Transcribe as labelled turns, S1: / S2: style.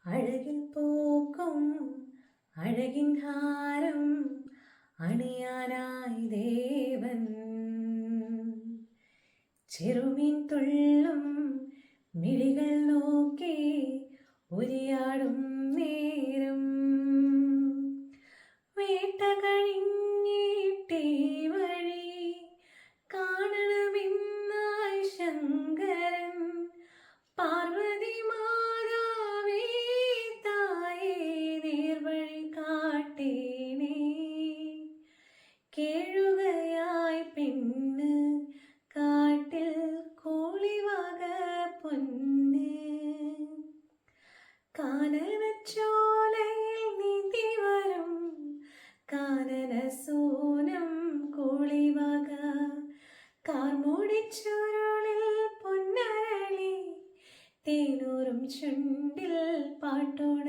S1: അഴകിൽ പോക്കും അഴകിൻ ഹാരം അണിയാനായി ദേവൻ ചെറുമീൻ തുള്ളും മിഴികൾ നോക്കി ഉരിയാടും നേരം വേട്ട കഴിഞ്ഞിട്ടേ വഴി കാണണമെന്നായി ശങ്കരൻ പാർവതി മാതാവേ തായേ നേർവഴി കാട്ടേണേ കേഴുകയായി പെണ്ണ് കാട്ടിൽ കോളിവക പൊന്ന് കാനനച്ചോലയിൽ നീന്തി വരും കാനന സൂനം കോളിവക കാർമൂടിച്ചുരുളിൽ പൊന്നരളി തേനൂറും ചുണ്ടിൽ പാട്ടുണ